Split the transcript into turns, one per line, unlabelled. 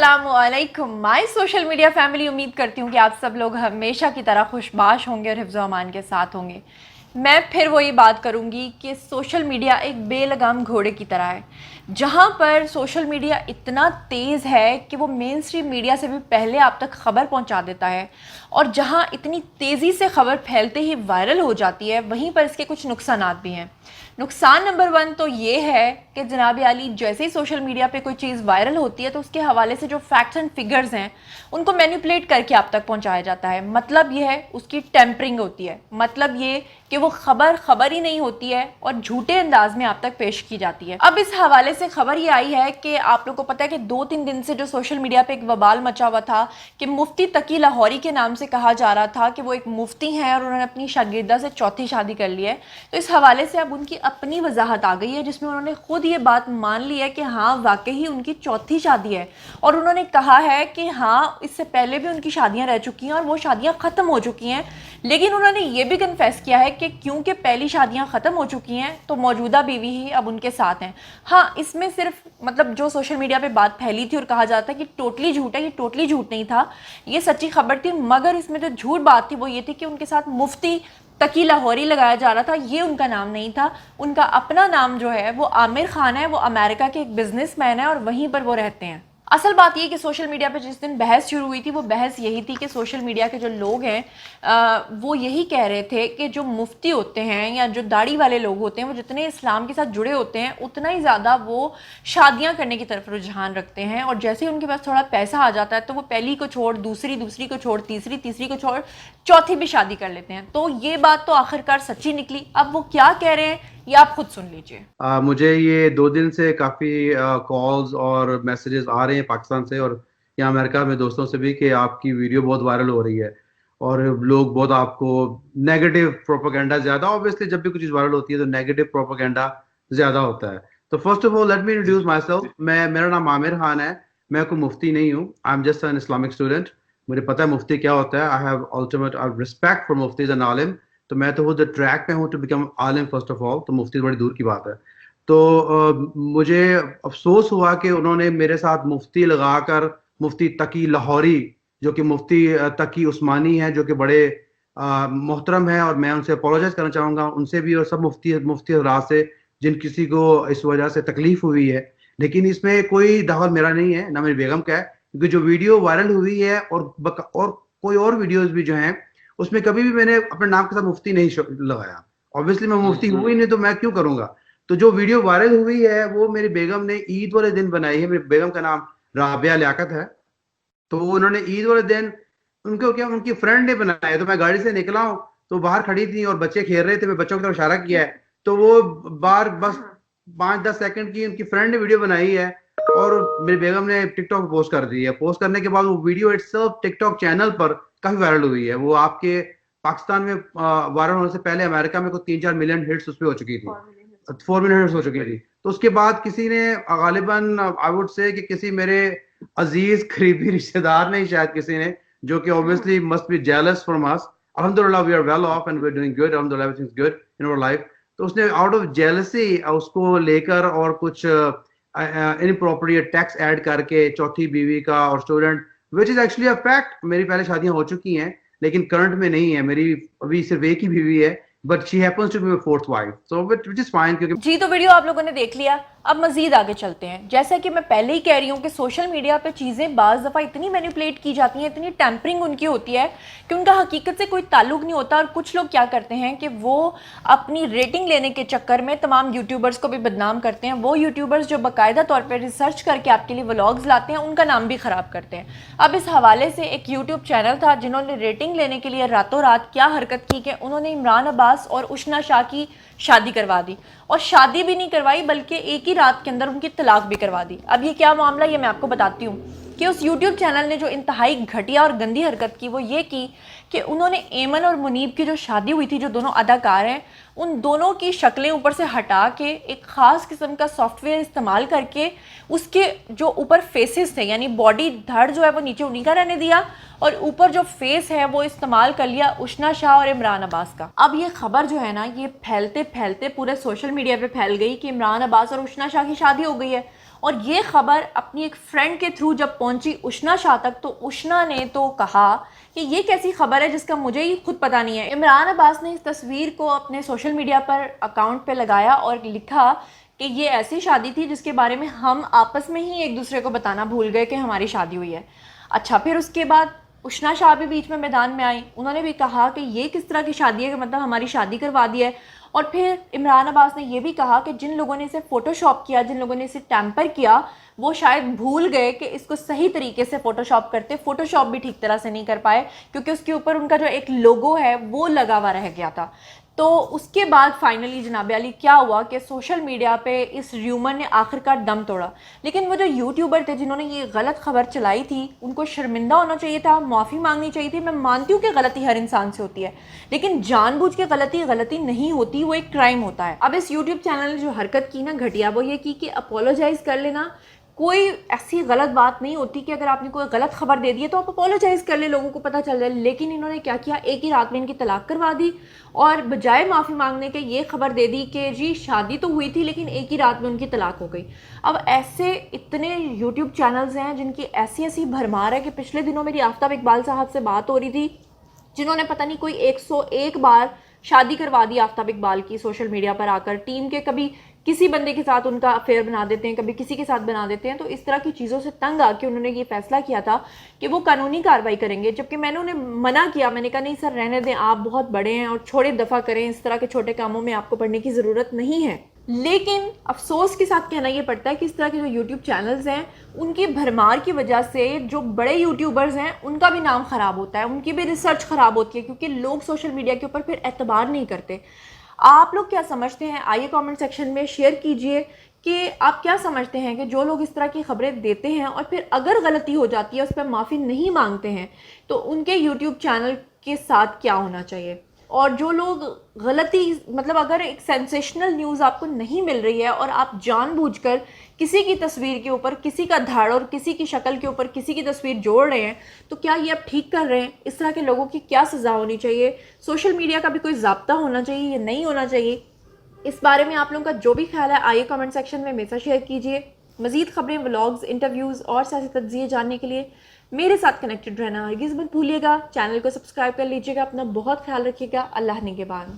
अस्सलाम वालेकुम my social media family. उम्मीद करती हूँ कि आप सब लोग हमेशा की तरह खुशबाश होंगे और हिफ्ज़ व अमान के साथ होंगे। मैं फिर वही बात करूँगी कि सोशल मीडिया एक बेलगाम घोड़े की तरह है, जहाँ पर सोशल मीडिया इतना तेज़ है कि वो मेन स्ट्रीम मीडिया से भी पहले आप तक ख़बर पहुँचा देता है, और जहाँ इतनी तेज़ी से ख़बर फैलते ही वायरल हो जाती है, वहीं पर इसके कुछ नुकसानात भी हैं। नुकसान नंबर 1 तो ये है कि जनाब आली, जैसे ही सोशल मीडिया पे कोई चीज़ वायरल होती है तो उसके हवाले से जो फैक्ट्स एंड फिगर्स हैं उनको मैनिपुलेट करके आप तक पहुंचाया जाता है। मतलब ये है उसकी टेम्परिंग होती है, मतलब ये कि वो खबर ही नहीं होती है और झूठे अंदाज में आप तक पेश की जाती है। अब इस हवाले से खबर ये आई है कि आप लोगों को पता है कि 2-3 दिन से जो सोशल मीडिया पे एक वबाल मचा हुआ था कि मुफ्ती तकी लाहौरी के नाम से कहा जा रहा था कि वो एक मुफ्ती हैं और उन्होंने अपनी शागिर्दा से चौथी शादी कर ली है। तो इस हवाले से अब उनकी अपनी वजाहत आ गई है, जिसमें उन्होंने खुद ये बात मान ली है कि हाँ वाकई ही उनकी चौथी शादी है, और उन्होंने कहा है कि हाँ इससे पहले भी उनकी शादियां रह चुकी हैं और वो शादियां ख़त्म हो चुकी हैं। लेकिन उन्होंने ये भी कन्फेस किया है कि क्योंकि पहली शादियां ख़त्म हो चुकी हैं तो मौजूदा बीवी ही अब उनके साथ हैं। हाँ, इसमें सिर्फ मतलब जो सोशल मीडिया पे बात फैली थी और कहा जाता है कि टोटली झूठ है, ये टोटली झूठ नहीं था, ये सच्ची खबर थी। मगर इसमें जो झूठ बात थी वो ये थी कि उनके साथ मुफ्ती तकी लाहौरी लगाया जा रहा था, ये उनका नाम नहीं था। उनका अपना नाम जो है वो आमिर खान है, वो अमेरिका के एक बिजनेसमैन है और वहीं पर वो रहते हैं। असल बात ये कि सोशल मीडिया पे जिस दिन बहस शुरू हुई थी वो बहस यही थी कि सोशल मीडिया के जो लोग हैं वो यही कह रहे थे कि जो मुफ्ती होते हैं या जो दाढ़ी वाले लोग होते हैं वो जितने इस्लाम के साथ जुड़े होते हैं उतना ही ज़्यादा वो शादियां करने की तरफ रुझान रखते हैं, और जैसे ही उनके पास थोड़ा पैसा आ जाता है तो वो पहली को छोड़ दूसरी, दूसरी को छोड़ तीसरी, तीसरी को छोड़ चौथी भी शादी कर लेते हैं। तो ये बात तो आखिरकार सच्ची निकली। अब वो क्या कह रहे हैं ये आप खुद सुन लीजिए।
मुझे ये 2 दिन से काफ़ी कॉल्स और मैसेजेस आ रहे हैं पाकिस्तान से और यहाँ अमेरिका में दोस्तों से भी कि आपकी वीडियो बहुत वायरल हो रही है और लोग बहुत आपको नेगेटिव प्रोपेगेंडा ज़्यादा, ऑब्वियसली जब भी कुछ चीज़ वायरल होती है तो नेगेटिव प्रोपेगेंडा ज़्यादा होता है। तो first of all let me introduce my self. मेरा नाम आमिर खान है। मैं कोई मुफ्ती नहीं हूँ, I am just an Islamic student. मुझे पता है मुफ्ती क्या होता है। I have ultimate respect for muftis and आलिम। तो मैं तो खुद ट्रैक पे हूँ टू बिकम आलिम फर्स्ट ऑफ ऑल, तो मुफ्ती बड़ी दूर की बात है। तो मुझे अफसोस हुआ कि उन्होंने मेरे साथ मुफ्ती लगाकर मुफ्ती तकी लाहौरी, जो कि मुफ्ती तकी उस्मानी है, जो कि बड़े मोहतरम है और मैं उनसे अपोलोजाइज करना चाहूँगा, उनसे भी और सब मुफ्ती मुफ्ती हज़रात से जिन किसी को इस वजह से तकलीफ हुई है। लेकिन इसमें कोई दखल मेरा नहीं है, ना मेरी बेगम का है, क्योंकि जो वीडियो वायरल हुई है और कोई और वीडियोस भी जो हैं उसमें कभी भी मैंने अपने नाम के साथ मुफ्ती नहीं लगाया। ऑब्वियसली मैं मुफ्ती हूँ ही नहीं, तो मैं क्यों करूंगा। तो जो वीडियो वायरल हुई है वो मेरी बेगम ने ईद वाले दिन बनाई है। मेरी बेगम का नाम राबिया लियाकत है। तो उन्होंने ईद वाले दिन उनको क्या उनकी फ्रेंड ने बनाया। तो मैं गाड़ी से निकला हूँ तो बाहर खड़ी थी और बच्चे खेल रहे थे, मैं बच्चों की तरफ इशारा किया है तो वो बार बस 5-10 सेकंड की उनकी फ्रेंड ने वीडियो बनाई है और मेरी बेगम ने टिकटॉक पोस्ट कर दी है। पोस्ट करने के बाद वो वीडियो इटसेल्फ टिकटॉक चैनल पर काफी वायरल हुई है। वो आपके पाकिस्तान में वायरल होने से पहले अमेरिका में कुछ 3-4 मिलियन हिट्स उस पर हो चुकी थी, 4 मिलियन हिट्स हो चुकी थी। तो उसके बाद किसी ने गालिबन आई वुड से कि किसी मेरे अजीज करीबी रिश्तेदार ने शायद किसी ने, जो कि obviously must be jealous from us. अल्हम्दुलिल्लाह we are well off and we are doing good, अल्हम्दुलिल्लाह everything is good in our life. तो उसने आउट ऑफ जेलसी उसको लेकर और कुछ इनअप्रोप्रिएट टैक्स ऐड करके चौथी बीवी का और student, which is actually a fact. मेरी पहले शादियां हो चुकी हैं लेकिन करंट में नहीं है, मेरी अभी सिर्फ एक ही बीवी है, but she happens to be my fourth wife, so which is fine. क्योंकि
जी, तो वीडियो आप लोगों ने देख लिया। अब मजीद आगे चलते हैं। जैसा कि मैं पहले ही कह रही हूँ कि सोशल मीडिया पे चीज़ें बाज़ दफ़ा इतनी मैनिपुलेट की जाती हैं, इतनी टैम्परिंग उनकी होती है कि उनका हकीकत से कोई ताल्लुक नहीं होता। और कुछ लोग क्या करते हैं कि वो अपनी रेटिंग लेने के चक्कर में तमाम यूट्यूबर्स को भी बदनाम करते हैं। वो यूट्यूबर्स जो बाकायदा तौर पर रिसर्च करके आपके लिए व्लॉग्स लाते हैं उनका नाम भी ख़राब करते हैं। अब इस हवाले से एक यूट्यूब चैनल था जिन्होंने रेटिंग लेने के लिए रातों रात क्या हरकत की कि उन्होंने इमरान अब्बास और उशना शाह की शादी करवा दी, और शादी भी नहीं करवाई बल्कि एक ही रात के अंदर उनकी तलाक भी करवा दी। अब ये क्या मामला, ये मैं आपको बताती हूँ कि उस YouTube चैनल ने जो इंतहाई घटिया और गंदी हरकत की वो ये की कि उन्होंने एमन और मुनीब की जो शादी हुई थी, जो दोनों अदाकार हैं, उन दोनों की शक्लें ऊपर से हटा के एक ख़ास किस्म का सॉफ्टवेयर इस्तेमाल करके उसके जो ऊपर फेसेस थे, यानी बॉडी धड़ जो है वो नीचे उन्हीं का रहने दिया और ऊपर जो फेस है वो इस्तेमाल कर लिया उशना शाह और इमरान अब्बास का। अब ये खबर जो है ना, ये फैलते फैलते पूरे सोशल मीडिया पे फैल गई कि इमरान अब्बास और उशना शाह की शादी हो गई है। اور یہ خبر اپنی ایک فرینڈ کے تھرو جب پہنچی اشنا شاہ تک تو اشنا نے تو کہا کہ یہ کیسی خبر ہے جس کا مجھے ہی خود پتہ نہیں ہے۔ عمران عباس نے اس تصویر کو اپنے سوشل میڈیا پر اکاؤنٹ پہ لگایا اور لکھا کہ یہ ایسی شادی تھی جس کے بارے میں ہم آپس میں ہی ایک دوسرے کو بتانا بھول گئے کہ ہماری شادی ہوئی ہے۔ اچھا، پھر اس کے بعد اشنا شاہ بھی بیچ میں میدان میں آئی، انہوں نے بھی کہا کہ یہ کس طرح کی شادی ہے کہ مطلب ہماری شادی کروا دی ہے۔ اور پھر عمران عباس نے یہ بھی کہا کہ جن لوگوں نے اسے فوٹو شاپ کیا، جن لوگوں نے اسے ٹیمپر کیا، وہ شاید بھول گئے کہ اس کو صحیح طریقے سے فوٹو شاپ کرتے، فوٹو شاپ بھی ٹھیک طرح سے نہیں کر پائے کیونکہ اس کے اوپر ان کا جو ایک لوگو ہے وہ لگا ہوا رہ گیا تھا۔ تو اس کے بعد فائنلی جناب علی کیا ہوا کہ سوشل میڈیا پہ اس ریومر نے آخرکار دم توڑا، لیکن وہ جو یوٹیوبر تھے جنہوں نے یہ غلط خبر چلائی تھی ان کو شرمندہ ہونا چاہیے تھا، معافی مانگنی چاہیے تھی۔ میں مانتی ہوں کہ غلطی ہر انسان سے ہوتی ہے، لیکن جان بوجھ کے غلطی نہیں ہوتی، وہ ایک کرائم ہوتا ہے۔ اب اس یوٹیوب چینل نے جو حرکت کی نا گھٹیا، وہ یہ کی کہ اپولوجائز کر لینا کوئی ایسی غلط بات نہیں ہوتی کہ اگر آپ نے کوئی غلط خبر دے دی ہے تو آپ اپولوجائز کر لیں، لوگوں کو پتہ چل جائے، لیکن انہوں نے کیا کیا، ایک ہی رات میں ان کی طلاق کروا دی اور بجائے معافی مانگنے کے یہ خبر دے دی کہ جی شادی تو ہوئی تھی لیکن ایک ہی رات میں ان کی طلاق ہو گئی۔ اب ایسے اتنے یوٹیوب چینلز ہیں جن کی ایسی بھرمار ہے کہ پچھلے دنوں میری آفتاب اقبال صاحب سے بات ہو رہی تھی جنہوں نے پتہ نہیں کوئی 101 بار شادی کروا دی آفتاب اقبال کی سوشل میڈیا پر آ کر، ٹیم کے کبھی کسی بندے کے ساتھ ان کا افیئر بنا دیتے ہیں، کبھی کسی کے ساتھ بنا دیتے ہیں۔ تو اس طرح کی چیزوں سے تنگ آ کے انہوں نے یہ فیصلہ کیا تھا کہ وہ قانونی کارروائی کریں گے، جبکہ میں نے انہیں منع کیا، میں نے کہا نہیں سر رہنے دیں، آپ بہت بڑے ہیں اور چھوڑے دفع کریں، اس طرح کے چھوٹے کاموں میں آپ کو پڑھنے کی ضرورت نہیں ہے۔ لیکن افسوس کے ساتھ کہنا یہ پڑتا ہے کہ اس طرح کے جو یوٹیوب چینلز ہیں ان کی بھرمار کی وجہ سے جو بڑے یوٹیوبرز ہیں ان کا بھی نام خراب ہوتا ہے، ان کی بھی ریسرچ خراب ہوتی ہے کیونکہ لوگ سوشل میڈیا کے اوپر پھر اعتبار نہیں کرتے۔ آپ لوگ کیا سمجھتے ہیں؟ آئیے کامنٹ سیکشن میں شیئر کیجئے کہ آپ کیا سمجھتے ہیں کہ جو لوگ اس طرح کی خبریں دیتے ہیں اور پھر اگر غلطی ہو جاتی ہے اس پہ معافی نہیں مانگتے ہیں تو ان کے یوٹیوب چینل کے ساتھ کیا ہونا چاہیے؟ اور جو لوگ غلطی مطلب اگر ایک سینسیشنل نیوز آپ کو نہیں مل رہی ہے اور آپ جان بوجھ کر کسی کی تصویر کے اوپر کسی کا دھڑ اور کسی کی شکل کے اوپر کسی کی تصویر جوڑ رہے ہیں تو کیا یہ آپ ٹھیک کر رہے ہیں؟ اس طرح کے لوگوں کی کیا سزا ہونی چاہیے؟ سوشل میڈیا کا بھی کوئی ضابطہ ہونا چاہیے یا نہیں ہونا چاہیے؟ اس بارے میں آپ لوگوں کا جو بھی خیال ہے آئیے کامنٹ سیکشن میں میرے ساتھ شیئر کیجئے۔ مزید خبریں، ولاگز، انٹرویوز اور سیاسی تجزیے جاننے کے لیے میرے ساتھ کنیکٹڈ رہنا ہرگز مت بھولیے گا۔ چینل کو سبسکرائب کر لیجیے گا، اپنا بہت خیال رکھیے گا۔ اللہ نگہبان۔